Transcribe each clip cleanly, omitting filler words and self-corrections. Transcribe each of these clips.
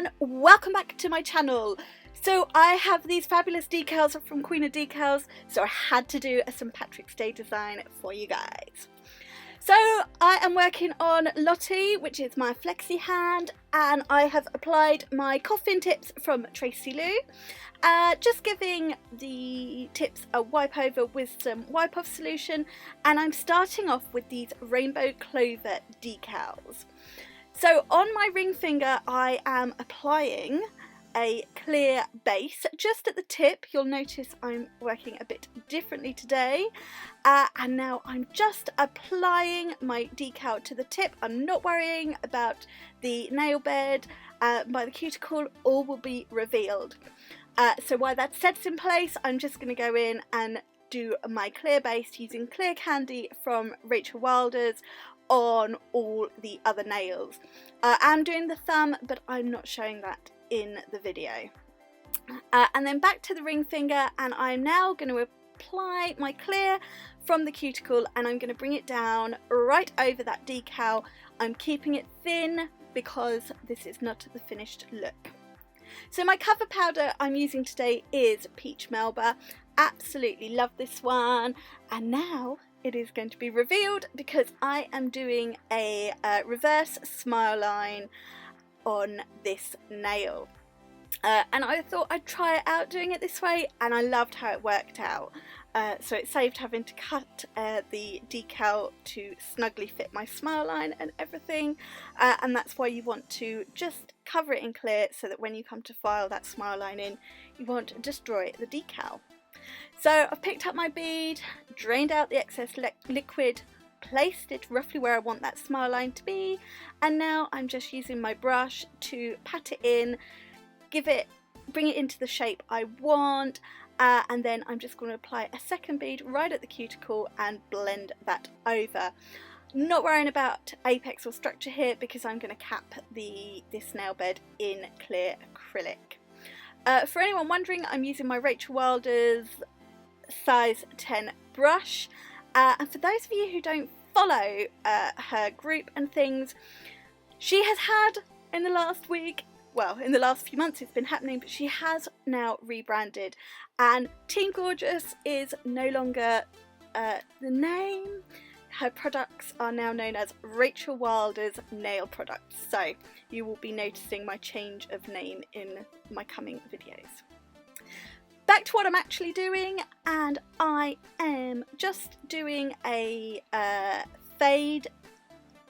and welcome back to my channel. So I have these fabulous decals from Queen of Decals, so I had to do a St. Patrick's Day design for you guys. So I am working on Lottie, which is my Flexi hand, and I have applied my Coffin tips from Tracy Lou. Just giving the tips a wipe over with some wipe off solution, and I'm starting off with these rainbow clover decals. So on my ring finger I am applying a clear base just at the tip. You'll notice I'm working a bit differently today, and now I'm just applying my decal to the tip. I'm not worrying about the nail bed. By the cuticle, all will be revealed. So while that sets in place, I'm just going to go in and do my clear base using clear candy from Rachel Wilder's on all the other nails. I'm doing the thumb, but I'm not showing that in the video. And then back to the ring finger, and I'm now going to apply my clear from the cuticle, and I'm going to bring it down right over that decal. I'm keeping it thin because this is not the finished look. So my cover powder I'm using today is Peach Melba. Absolutely love this one, and now it is going to be revealed because I am doing a reverse smile line on this nail, and I thought I'd try it out doing it this way, and I loved how it worked out. So it saved having to cut the decal to snugly fit my smile line and everything, and that's why you want to just cover it in clear so that when you come to file that smile line in, you won't destroy the decal. So I've picked up my bead, drained out the excess liquid, placed it roughly where I want that smile line to be, and now I'm just using my brush to pat it in, bring it into the shape I want, and then I'm just going to apply a second bead right at the cuticle and blend that over. Not worrying about apex or structure here because I'm going to cap this nail bed in clear acrylic. For anyone wondering, I'm using my Rachel Wilder's size 10 brush, and for those of you who don't follow her group and things, she has had in the last week, well, in the last few months it's been happening, but she has now rebranded, and Team Gorgeous is no longer the name. Her products are now known as Rachel Wilder's Nail Products, so you will be noticing my change of name in my coming videos. Back to what I'm actually doing, and I am just doing a fade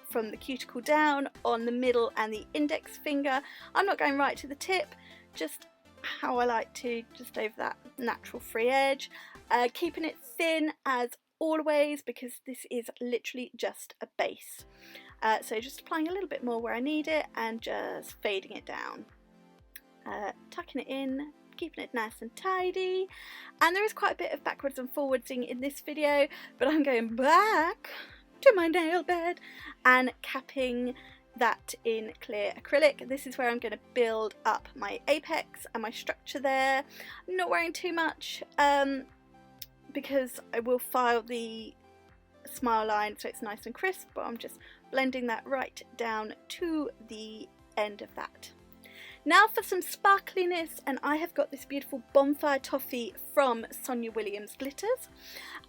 from the cuticle down on the middle and the index finger. I'm not going right to the tip, just how I like to, just over that natural free edge, keeping it thin as always because this is literally just a base. So just applying a little bit more where I need it and just fading it down, tucking it in, keeping it nice and tidy. And there is quite a bit of backwards and forwardsing in this video, but I'm going back to my nail bed and capping that in clear acrylic. This is where I'm going to build up my apex and my structure there. I'm not worrying too much because I will file the smile line so it's nice and crisp, but I'm just blending that right down to the end of that. Now for some sparkliness, and I have got this beautiful Bonfire Toffee from Sonia Williams Glitters,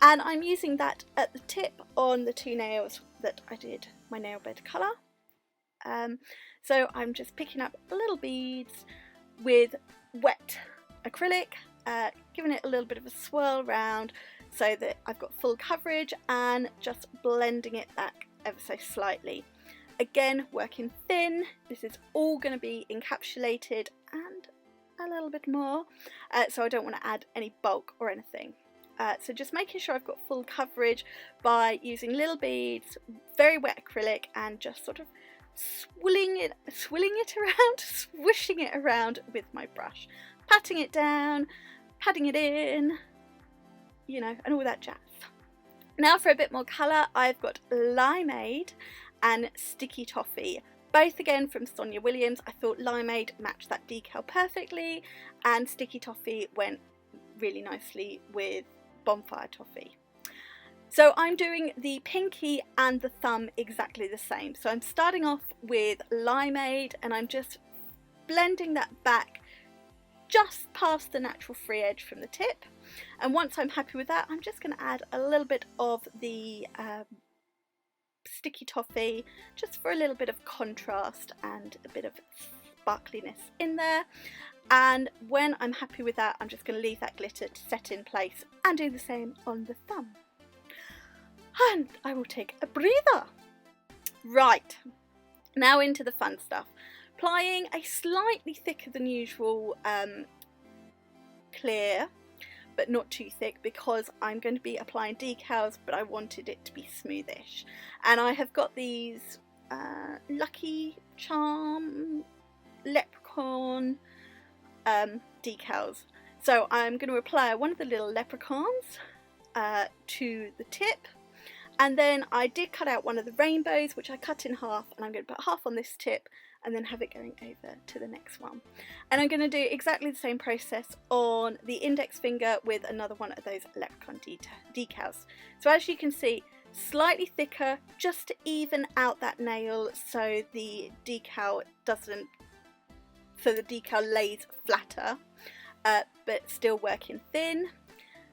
and I'm using that at the tip on the two nails that I did my nail bed colour. So I'm just picking up little beads with wet acrylic, giving it a little bit of a swirl round so that I've got full coverage, and just blending it back ever so slightly. Again, working thin. This is all going to be encapsulated and a little bit more, so I don't want to add any bulk or anything. So just making sure I've got full coverage by using little beads, very wet acrylic, and just sort of swilling it around, swishing it around with my brush, patting it down, patting it in, you know, and all that jazz. Now for a bit more colour, I've got Limeade and Sticky Toffee, both again from Sonia Williams. I thought Limeade matched that decal perfectly, and Sticky Toffee went really nicely with Bonfire Toffee. So I'm doing the pinky and the thumb exactly the same. So I'm starting off with Limeade, and I'm just blending that back just past the natural free edge from the tip. And once I'm happy with that, I'm just going to add a little bit of the sticky toffee, just for a little bit of contrast and a bit of sparkliness in there. And when I'm happy with that, I'm just going to leave that glitter to set in place and do the same on the thumb. And I will take a breather. Right, now into the fun stuff. Applying a slightly thicker than usual clear, but not too thick, because I'm going to be applying decals, but I wanted it to be smoothish. And I have got these Lucky Charm Leprechaun decals. So I'm going to apply one of the little leprechauns to the tip, and then I did cut out one of the rainbows, which I cut in half, and I'm going to put half on this tip and then have it going over to the next one. And I'm going to do exactly the same process on the index finger with another one of those leprechaun decals. So as you can see, slightly thicker, just to even out that nail so the decal lays flatter, but still working thin.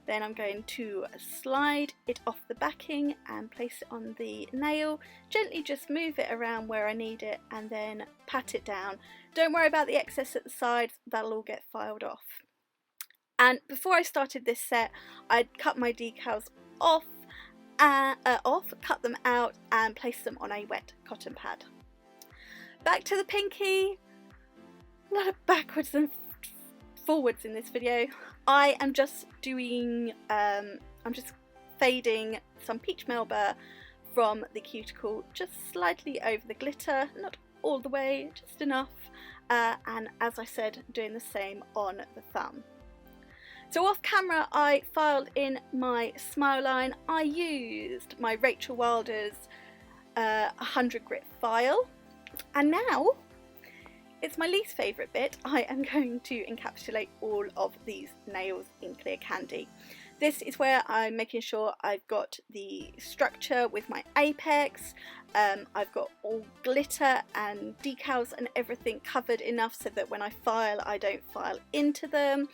Then I'm going to slide it off the backing and place it on the nail, gently just move it around where I need it, and then pat it down. Don't worry about the excess at the sides, that'll all get filed off. And before I started this set, I'd cut my decals off, cut them out and place them on a wet cotton pad. Back to the pinky. A lot of backwards and forwards in this video. I am just doing, I'm just fading some peach Melba from the cuticle just slightly over the glitter, not all the way, just enough, and as I said, doing the same on the thumb. So off camera I filed in my smile line. I used my Rachel Wilder's 100 grit file, and now it's my least favourite bit. I am going to encapsulate all of these nails in clear candy. This is where I'm making sure I've got the structure with my apex. I've got all glitter and decals and everything covered enough so that when I file, I don't file into them.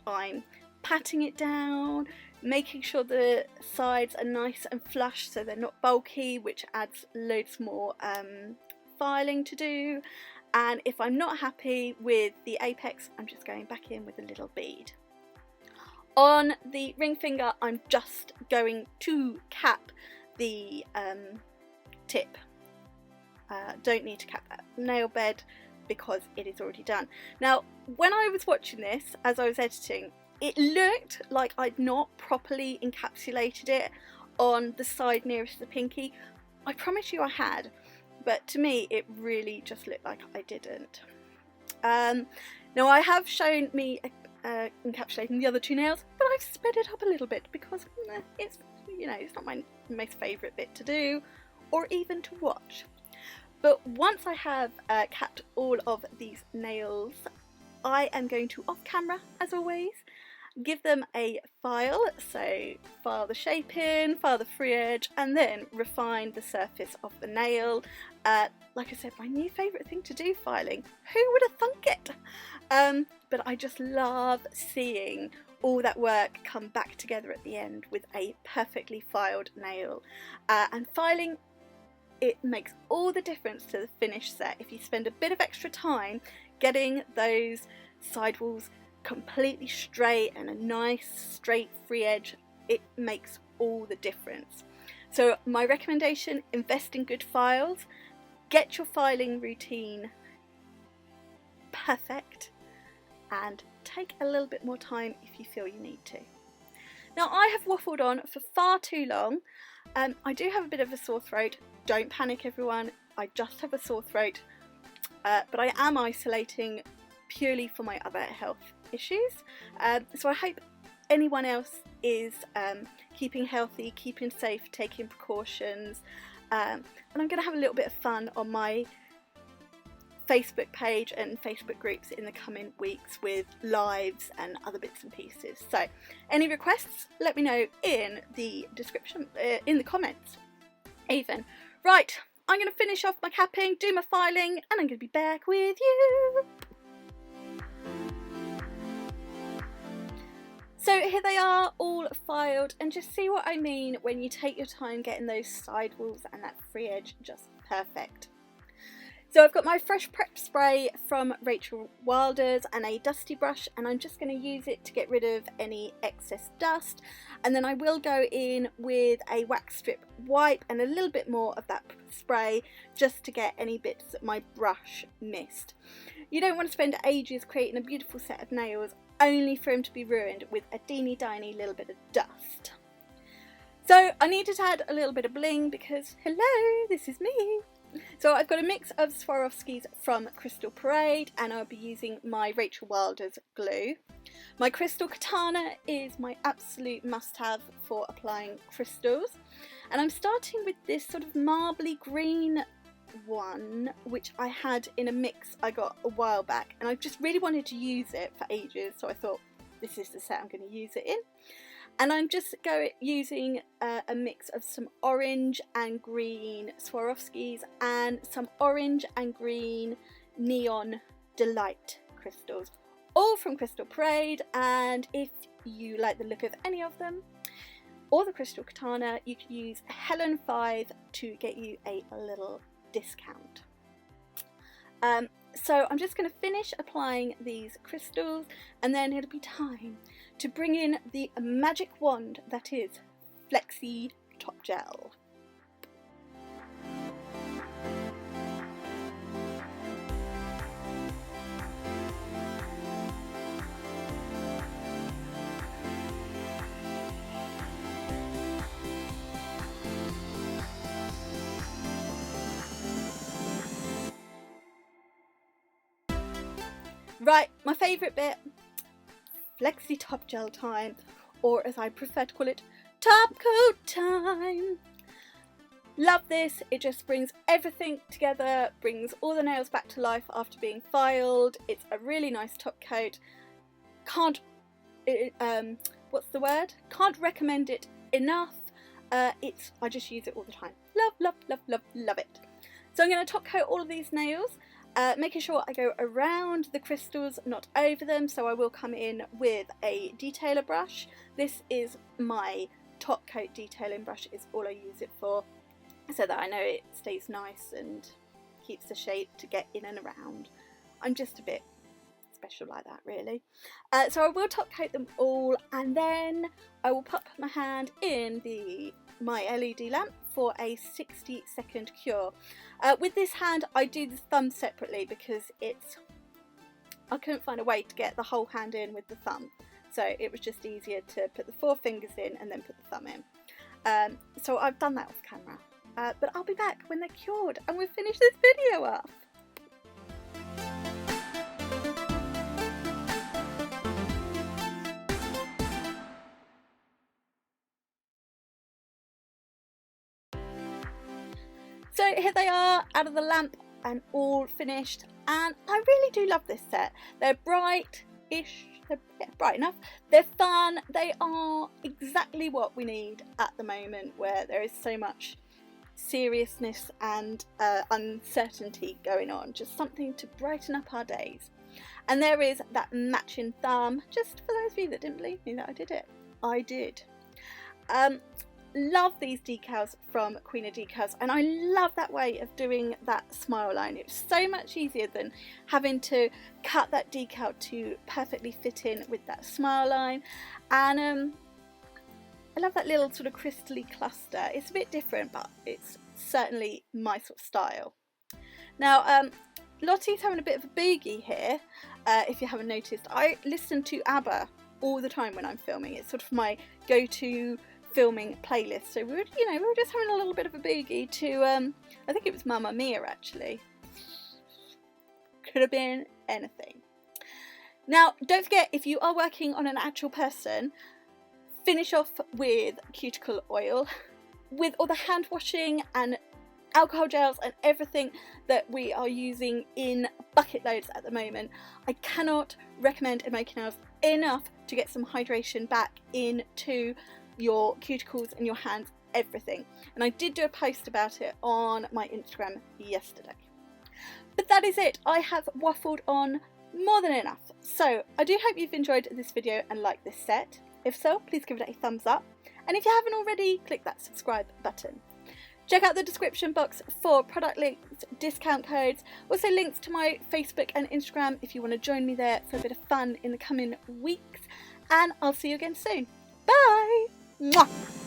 I'm patting it down, making sure the sides are nice and flush so they're not bulky, which adds loads more filing to do. And if I'm not happy with the apex, I'm just going back in with a little bead. On the ring finger, I'm just going to cap the tip. Don't need to cap that nail bed because it is already done. Now, when I was watching this, as I was editing, it looked like I'd not properly encapsulated it on the side nearest the pinky. I promise you I had. But to me it really just looked like I didn't. Now I have shown me encapsulating the other two nails, but I've sped it up a little bit because it's, you know, it's not my most favourite bit to do or even to watch. But once I have capped all of these nails, I am going to, off camera as always, give them a file, so file the shape in, file the free edge, and then refine the surface of the nail. Like I said, my new favourite thing to do, filing. Who would have thunk it? But I just love seeing all that work come back together at the end with a perfectly filed nail. And filing, it makes all the difference to the finished set. If you spend a bit of extra time getting those sidewalls completely straight and a nice straight free edge, it makes all the difference. So my recommendation, invest in good files, get your filing routine perfect, and take a little bit more time if you feel you need to. Now I have waffled on for far too long. I do have a bit of a sore throat. Don't panic everyone, I just have a sore throat, but I am isolating purely for my other health issues. So I hope anyone else is keeping healthy, keeping safe, taking precautions, and I'm going to have a little bit of fun on my Facebook page and Facebook groups in the coming weeks with lives and other bits and pieces. So any requests, let me know in the description, in the comments even. Right, I'm going to finish off my capping, do my filing, and I'm going to be back with you. here they are all filed, and just see what I mean when you take your time getting those side walls and that free edge just perfect. So I've got my Fresh Prep spray from Rachel Wilder's and a dusty brush, and I'm just going to use it to get rid of any excess dust, and then I will go in with a wax strip wipe and a little bit more of that spray just to get any bits that my brush missed. You don't want to spend ages creating a beautiful set of nails only for them to be ruined with a teeny tiny little bit of dust. So I needed to add a little bit of bling because hello, this is me. So I've got a mix of Swarovskis from Crystal Parade, and I'll be using my Rachel Wilder's glue. My crystal katana is my absolute must-have for applying crystals, and I'm starting with this sort of marbly green one which I had in a mix I got a while back, and I just really wanted to use it for ages, so I thought this is the set I'm going to use it in. And I'm just using a mix of some orange and green Swarovskis and some orange and green neon Delite crystals, all from Crystal Parade. And if you like the look of any of them or the crystal katana, you can use Helen 5 to get you a little discount. So I'm just going to finish applying these crystals, and then it'll be time to bring in the magic wand that is Flexi Top Gel. Right, my favourite bit, Flexi Top Gel time, or as I prefer to call it, top coat time. Love this, it just brings everything together, brings all the nails back to life after being filed. It's a really nice top coat. Can't recommend it enough. I just use it all the time. Love, love, love, love, love it. So I'm going to top coat all of these nails. Making sure I go around the crystals, not over them, so I will come in with a detailer brush. This is my top coat detailing brush, is all I use it for, so that I know it stays nice and keeps the shape to get in and around. I'm just a bit special like that, really. So I will top coat them all, and then I will pop my hand in my LED lamp for a 60-second cure. With this hand I do the thumb separately because I couldn't find a way to get the whole hand in with the thumb, so it was just easier to put the 4 fingers in and then put the thumb in. So I've done that off camera, but I'll be back when they're cured and we've finished this video up. So here they are out of the lamp and all finished, and I really do love this set. They're bright-ish, they're bright enough, they're fun, they are exactly what we need at the moment where there is so much seriousness and uncertainty going on, just something to brighten up our days. And there is that matching thumb, just for those of you that didn't believe me that I did it. I did. Love these decals from Queen of Decals, and I love that way of doing that smile line. It's so much easier than having to cut that decal to perfectly fit in with that smile line. And I love that little sort of crystally cluster. It's a bit different, but it's certainly my sort of style. Now Lottie's having a bit of a boogie here. If you haven't noticed, I listen to ABBA all the time when I'm filming. It's sort of my go-to filming playlist, so we were just having a little bit of a boogie to I think it was Mamma Mia actually. Could have been anything. Now don't forget, if you are working on an actual person, finish off with cuticle oil. With all the hand washing and alcohol gels and everything that we are using in bucket loads at the moment, I cannot recommend Emoki nails enough to get some hydration back into your cuticles and your hands, everything. And I did do a post about it on my Instagram yesterday. But that is it. I have waffled on more than enough. So I do hope you've enjoyed this video and liked this set. If so, please give it a thumbs up. And if you haven't already, click that subscribe button. Check out the description box for product links, discount codes, also links to my Facebook and Instagram if you want to join me there for a bit of fun in the coming weeks. And I'll see you again soon. Bye! Mwah!